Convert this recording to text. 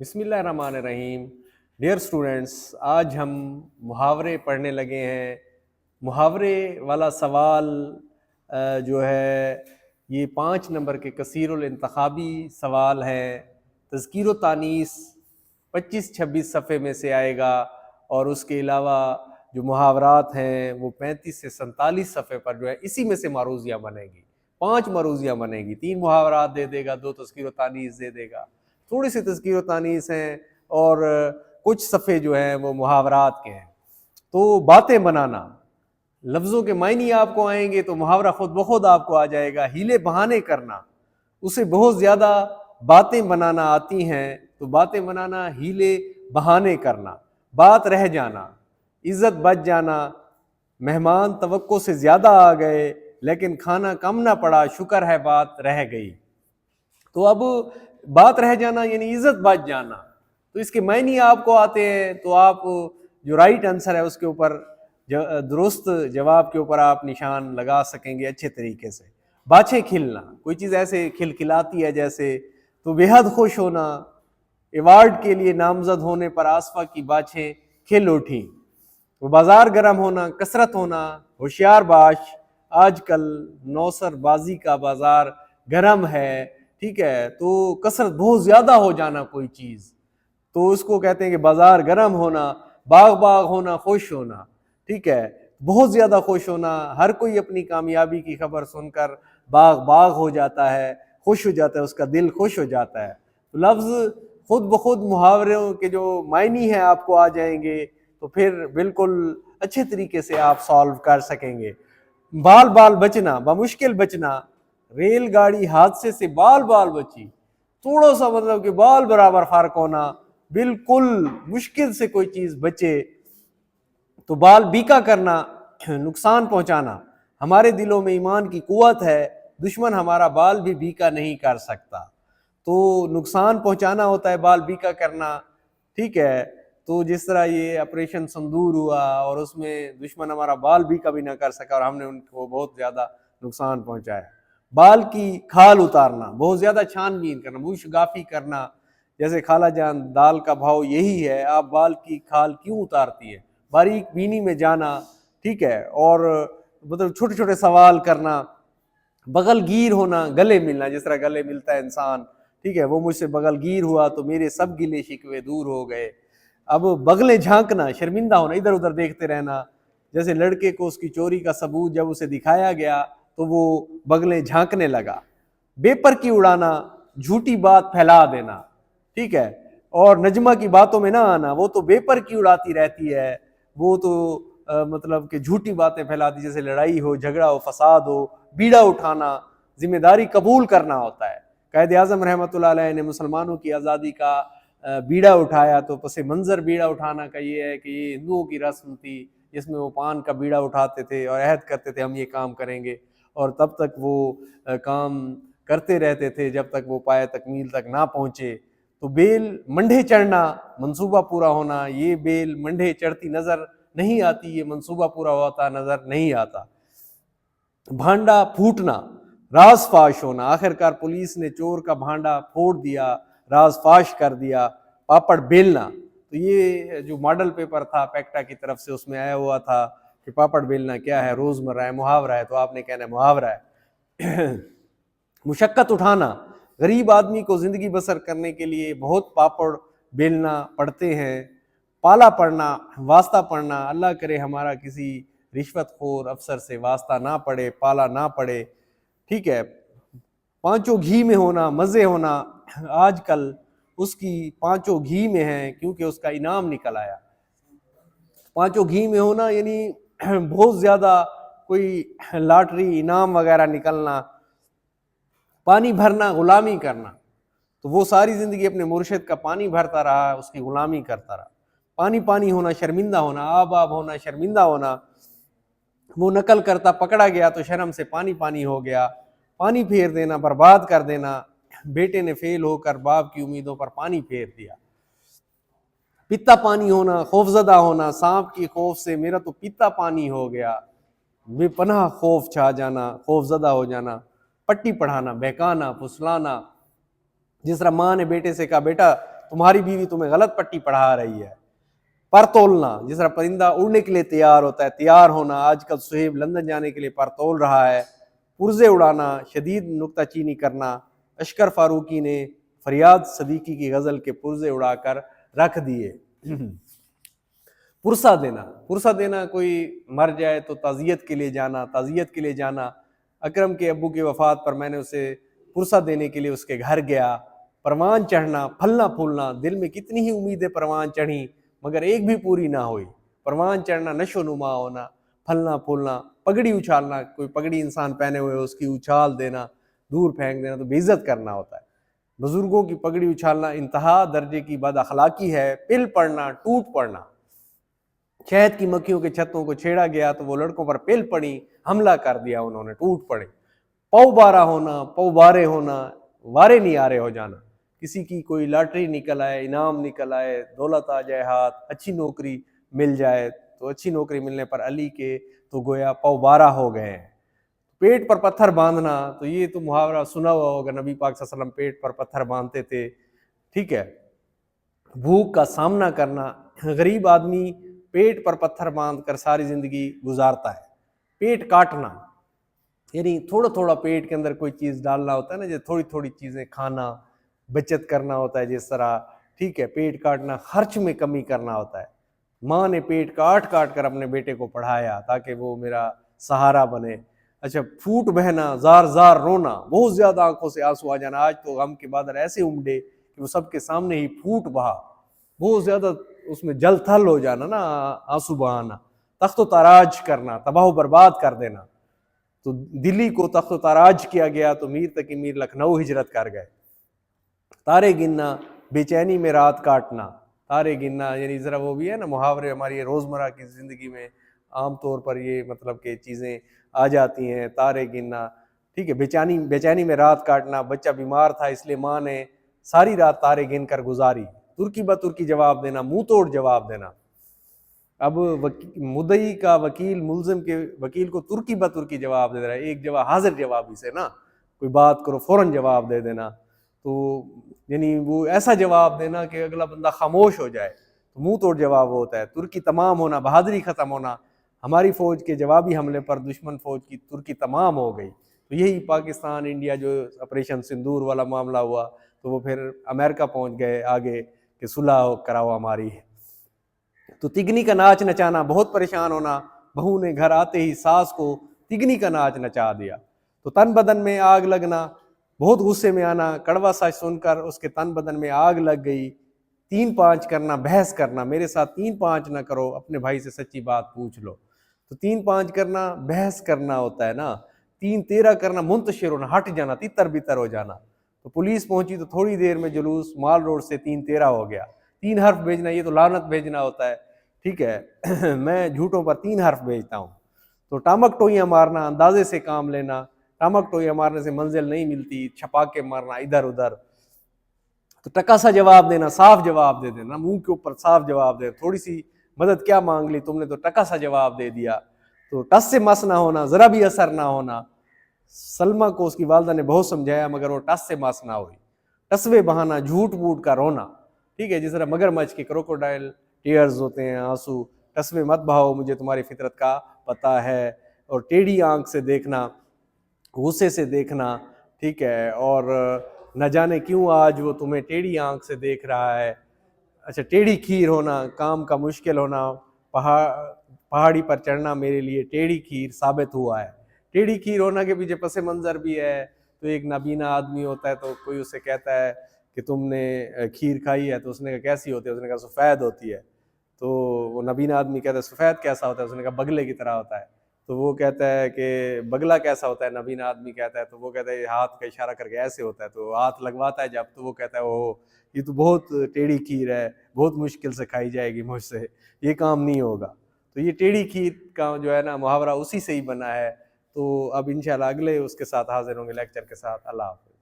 بسم اللہ الرحمن الرحیم. ڈیئر اسٹوڈینٹس، آج ہم محاورے پڑھنے لگے ہیں. محاورے والا سوال جو ہے یہ 5 نمبر کے کثیر الانتخابی سوال ہے. تذکیر و تانیث 25-26 صفحے میں سے آئے گا، اور اس کے علاوہ جو محاورات ہیں وہ 35 سے 47 صفحے پر جو ہے اسی میں سے معروضیاں بنے گی. 5 معروضیاں بنے گی، 3 محاورات دے دے گا، 2 تذکیر و تانیث دے دے گا. تھوڑی سی تذکیر و تانیث ہیں اور کچھ صفحے جو ہیں وہ محاورات کے ہیں. تو باتیں بنانا، لفظوں کے معنی آپ کو آئیں گے تو محاورہ خود بخود آپ کو آ جائے گا. ہیلے بہانے کرنا، اسے بہت زیادہ باتیں بنانا آتی ہیں، تو باتیں بنانا، ہیلے بہانے کرنا. بات رہ جانا، عزت بچ جانا، مہمان توقع سے زیادہ آ گئے لیکن کھانا کم نہ پڑا، شکر ہے بات رہ گئی. تو اب بات رہ جانا یعنی عزت بچ جانا، تو اس کے معنی آپ کو آتے ہیں، تو آپ جو رائٹ آنسر ہے اس کے اوپر درست جواب کے اوپر آپ نشان لگا سکیں گے اچھے طریقے سے. باچھیں کھلنا، کوئی چیز ایسے کھلکھلاتی ہے جیسے، تو بے حد خوش ہونا. ایوارڈ کے لیے نامزد ہونے پر آصفہ کی باچھیں کھل اٹھیں. وہ بازار گرم ہونا، کثرت ہونا، ہوشیار باش، آج کل نوسر بازی کا بازار گرم ہے. ٹھیک ہے، تو کثرت بہت زیادہ ہو جانا کوئی چیز، تو اس کو کہتے ہیں کہ بازار گرم ہونا. باغ باغ ہونا، خوش ہونا. ٹھیک ہے، بہت زیادہ خوش ہونا. ہر کوئی اپنی کامیابی کی خبر سن کر باغ باغ ہو جاتا ہے، خوش ہو جاتا ہے، اس کا دل خوش ہو جاتا ہے. لفظ خود بخود محاوروں کے جو معنی ہیں آپ کو آ جائیں گے، تو پھر بالکل اچھے طریقے سے آپ سالو کر سکیں گے. بال بال بچنا، بمشکل بچنا. ریل گاڑی حادثے سے بال بال بچی، تھوڑا سا مطلب کہ بال برابر فرق ہونا، بالکل مشکل سے کوئی چیز بچے. تو بال بیکا کرنا، نقصان پہنچانا. ہمارے دلوں میں ایمان کی قوت ہے، دشمن ہمارا بال بھی بیکا نہیں کر سکتا. تو نقصان پہنچانا ہوتا ہے بال بیکا کرنا. ٹھیک ہے، تو جس طرح یہ آپریشن سندور ہوا اور اس میں دشمن ہمارا بال بیکا بھی نہ کر سکا اور ہم نے ان کو بہت زیادہ نقصان پہنچایا. بال کی کھال اتارنا، بہت زیادہ چھان بین کرنا، موش گافی کرنا. جیسے خالہ جان دال کا بھاؤ یہی ہے، آپ بال کی کھال کیوں اتارتی ہے. باریک بینی میں جانا. ٹھیک ہے، اور مطلب چھوٹے چھوٹے سوال کرنا. بغل گیر ہونا، گلے ملنا، جس طرح گلے ملتا ہے انسان. ٹھیک ہے، وہ مجھ سے بغل گیر ہوا تو میرے سب گلے شکوے دور ہو گئے. اب بغلیں جھانکنا، شرمندہ ہونا، ادھر ادھر دیکھتے رہنا. جیسے لڑکے کو اس کی چوری کا ثبوت جب اسے دکھایا گیا تو وہ بغلیں جھانکنے لگا. بیپر کی اڑانا، جھوٹی بات پھیلا دینا. ٹھیک ہے، اور نجمہ کی باتوں میں نہ آنا، وہ تو بیپر کی اڑاتی رہتی ہے، وہ تو مطلب کہ جھوٹی باتیں پھیلاتی، جیسے لڑائی ہو، جھگڑا ہو، فساد ہو. بیڑا اٹھانا، ذمہ داری قبول کرنا ہوتا ہے. قائد اعظم رحمۃ اللہ علیہ نے مسلمانوں کی آزادی کا بیڑا اٹھایا، تو پس منظر بیڑا اٹھانا کا یہ ہے کہ یہ ہندوؤں کی رسم تھی جس میں وہ پان کا بیڑا اٹھاتے تھے اور عہد کرتے تھے ہم یہ کام کریں گے، اور تب تک وہ کام کرتے رہتے تھے جب تک وہ پائے تکمیل تک نہ پہنچے. تو بیل منڈھے چڑھنا، منصوبہ پورا ہونا. یہ بیل منڈھے چڑھتی نظر نہیں آتی، یہ منصوبہ پورا ہوتا نظر نہیں آتا. بھانڈا پھوٹنا، راز فاش ہونا. آخرکار پولیس نے چور کا بھانڈا پھوڑ دیا، راز فاش کر دیا. پاپڑ بیلنا، تو یہ جو ماڈل پیپر تھا پیکٹا کی طرف سے، اس میں آیا ہوا تھا کہ پاپڑ بیلنا کیا ہے، روزمرہ ہے، محاورہ ہے، تو آپ نے کہنا ہے محاورہ ہے. مشقت اٹھانا، غریب آدمی کو زندگی بسر کرنے کے لیے بہت پاپڑ بیلنا پڑتے ہیں. پالا پڑنا، واسطہ پڑنا، اللہ کرے ہمارا کسی رشوت خور افسر سے واسطہ نہ پڑے، پالا نہ پڑے. ٹھیک ہے، پانچوں گھی میں ہونا، مزے ہونا. آج کل اس کی پانچوں گھی میں ہیں کیونکہ اس کا انعام نکل آیا. پانچوں گھی میں ہونا یعنی بہت زیادہ کوئی لاٹری انعام وغیرہ نکلنا. پانی بھرنا، غلامی کرنا، تو وہ ساری زندگی اپنے مرشد کا پانی بھرتا رہا، اس کی غلامی کرتا رہا. پانی پانی ہونا، شرمندہ ہونا، آب آب ہونا، شرمندہ ہونا. وہ نقل کرتا پکڑا گیا تو شرم سے پانی پانی ہو گیا. پانی پھیر دینا، برباد کر دینا. بیٹے نے فیل ہو کر باپ کی امیدوں پر پانی پھیر دیا. پیتا پانی ہونا، خوف زدہ ہونا. سانپ کی خوف سے میرا تو پیتا پانی ہو گیا. بے پناہ خوف چھا جانا، خوف زدہ ہو جانا. پٹی پڑھانا، بہکانا، پھسلانا. جس طرح ماں نے بیٹے سے کہا بیٹا تمہاری بیوی تمہیں غلط پٹی پڑھا رہی ہے. پر تولنا، جس طرح پرندہ اڑنے کے لیے تیار ہوتا ہے، تیار ہونا. آج کل سہیب لندن جانے کے لیے پر تول رہا ہے. پرزے اڑانا، شدید نکتہ چینی کرنا. اشکر فاروقی نے فریاد صدیقی کی غزل کے پرزے اڑا کر رکھ دیے. پرسہ دینا، پرسہ دینا، کوئی مر جائے تو تعزیت کے لیے جانا، تعزیت کے لیے جانا. اکرم کے ابو کی وفات پر میں نے اسے پرسہ دینے کے لیے اس کے گھر گیا. پروان چڑھنا، پھلنا پھولنا، دل میں کتنی ہی امیدیں پروان چڑھیں مگر ایک بھی پوری نہ ہوئی. پروان چڑھنا، نشو نما ہونا، پھلنا پھولنا. پگڑی اچھالنا، کوئی پگڑی انسان پہنے ہوئے اس کی اچھال دینا، دور پھینک دینا تو بے عزت کرنا ہوتا ہے. بزرگوں کی پگڑی اچھالنا انتہا درجے کی بد اخلاقی ہے. پل پڑنا، ٹوٹ پڑنا. شہد کی مکھیوں کے چھتوں کو چھیڑا گیا تو وہ لڑکوں پر پل پڑی، حملہ کر دیا انہوں نے، ٹوٹ پڑے. پو بارہ ہونا، پو بارے ہونا، وارے نہیں آرے ہو جانا. کسی کی کوئی لاٹری نکل آئے، انعام نکل آئے، دولت آ جائے ہاتھ، اچھی نوکری مل جائے تو اچھی نوکری ملنے پر علی کے تو گویا پو بارہ ہو گئے ہیں. پیٹ پر پتھر باندھنا، تو یہ تو محاورہ سنا ہوا ہوگا، نبی پاک صلی اللہ علیہ وسلم پیٹ پر پتھر باندھتے تھے. ٹھیک ہے. بھوک کا سامنا کرنا، غریب آدمی پیٹ پر پتھر باندھ کر ساری زندگی گزارتا ہے. پیٹ کاٹنا یعنی تھوڑا تھوڑا پیٹ کے اندر کوئی چیز ڈالنا ہوتا ہے نا، جیسے تھوڑی تھوڑی چیزیں کھانا، بچت کرنا ہوتا ہے جس طرح. ٹھیک ہے. پیٹ کاٹنا، خرچ میں کمی کرنا ہوتا ہے. ماں نے پیٹ کاٹ کاٹ کر اپنے بیٹے کو پڑھایا تاکہ وہ میرا سہارا بنے. اچھا. پھوٹ بہنا، زار زار رونا، بہت زیادہ آنکھوں سے آنسو آ جانا. آج تو غم کے بادل ایسے امڈے کہ وہ سب کے سامنے ہی پھوٹ بہا، بہت زیادہ اس میں جل تھل ہو جانا نا، آنسو بہانا. تخت و تاراج کرنا، تباہ و برباد کر دینا. تو دلی کو تخت و تاراج کیا گیا تو میر تقی میر لکھنؤ ہجرت کر گئے. تارے گننا، بے چینی میں رات کاٹنا. تارے گننا یعنی ذرا وہ بھی ہے نا محاورے، ہماری روزمرہ کی زندگی میں عام طور پر یہ مطلب کہ چیزیں آ جاتی ہیں. تارے گننا. ٹھیک ہے. بے چینی میں رات کاٹنا. بچہ بیمار تھا اس لیے ماں نے ساری رات تارے گن کر گزاری. ترکی بہ ترکی جواب دینا، منہ توڑ جواب دینا. اب مدعی کا وکیل ملزم کے وکیل کو ترکی بہ ترکی جواب دے رہا ہے. ایک جواب حاضر جوابی سے نا، کوئی بات کرو فوراً جواب دے دینا. تو یعنی وہ ایسا جواب دینا کہ اگلا بندہ خاموش ہو جائے، تو منہ توڑ جواب ہوتا ہے. ترکی تمام ہونا، بہادری ختم ہونا. ہماری فوج کے جوابی حملے پر دشمن فوج کی ترکی تمام ہو گئی. تو یہی پاکستان انڈیا جو آپریشن سندور والا معاملہ ہوا تو وہ پھر امریکہ پہنچ گئے آگے کہ صلح کراؤ ہماری. تو تگنی کا ناچ نچانا، بہت پریشان ہونا. بہو نے گھر آتے ہی ساس کو تگنی کا ناچ نچا دیا. تو تن بدن میں آگ لگنا، بہت غصے میں آنا. کڑوا سچ سن کر اس کے تن بدن میں آگ لگ گئی. 3-5 کرنا، بحث کرنا. میرے ساتھ 3-5 نہ کرو، اپنے بھائی سے سچی بات پوچھ لو. تو 3-5 کرنا بحث کرنا ہوتا ہے نا. 3-13 کرنا منتشر ہونا، ہٹ جانا، تتر بتر ہو جانا. تو پولیس پہنچی تو تھوڑی دیر میں جلوس مال روڈ سے 3-13 ہو گیا. 3 حرف بھیجنا، یہ تو لعنت بھیجنا ہوتا ہے. ٹھیک ہے. میں جھوٹوں پر 3 حرف بھیجتا ہوں. تو ٹامک ٹوئیاں مارنا، اندازے سے کام لینا. ٹامک ٹوئیاں مارنے سے منزل نہیں ملتی، چھپا کے مارنا ادھر ادھر. تو ٹکا سا جواب دینا، صاف جواب دے دینا، منہ کے اوپر صاف جواب دے. تھوڑی سی مدد کیا مانگ لی تم نے، تو ٹکا سا جواب دے دیا. تو ٹس سے مس نہ ہونا، ذرا بھی اثر نہ ہونا. سلمہ کو اس کی والدہ نے بہت سمجھایا مگر وہ ٹس سے مس نہ ہوئی. ٹسوے بہانا، جھوٹ بوٹ کا رونا. ٹھیک ہے. جس طرح مگر مچھ کے کروکوڈائل ٹیئرز ہوتے ہیں، آنسو. ٹسوے مت بہاؤ، مجھے تمہاری فطرت کا پتہ ہے. اور ٹیڑھی آنکھ سے دیکھنا، غصے سے دیکھنا. ٹھیک ہے. اور نہ جانے کیوں آج وہ تمہیں ٹیڑھی آنکھ سے دیکھ رہا ہے. اچھا. ٹیڑھی کھیر ہونا، کام کا مشکل ہونا. پہاڑی پر چڑھنا میرے لیے ٹیڑھی کھیر ثابت ہوا ہے. ٹیڑھی کھیر ہونا کے پیچھے پس منظر بھی ہے. تو ایک نابینا آدمی ہوتا ہے تو کوئی اسے کہتا ہے کہ تم نے کھیر کھائی ہے، تو اس نے کہا کیسی ہوتی ہے؟ اس نے کہا سفید ہوتی ہے. تو وہ نابینا آدمی کہتا ہے سفید کیسا ہوتا ہے؟ اس نے کہا بگلے کی طرح ہوتا ہے. تو وہ کہتا ہے کہ بگلا کیسا ہوتا ہے؟ نابینا آدمی کہتا ہے. تو وہ کہتا ہے ہاتھ کا اشارہ کر کے ایسے ہوتا ہے. تو ہاتھ لگواتا ہے جب، تو وہ کہتا ہے اوہ یہ تو بہت ٹیڑھی کھیر ہے، بہت مشکل سے کھائی جائے گی مجھ سے، یہ کام نہیں ہوگا. تو یہ ٹیڑھی کھیر کا جو ہے نا محاورہ اسی سے ہی بنا ہے. تو اب انشاءاللہ اگلے اس کے ساتھ حاضر ہوں گے لیکچر کے ساتھ. اللہ حافظ.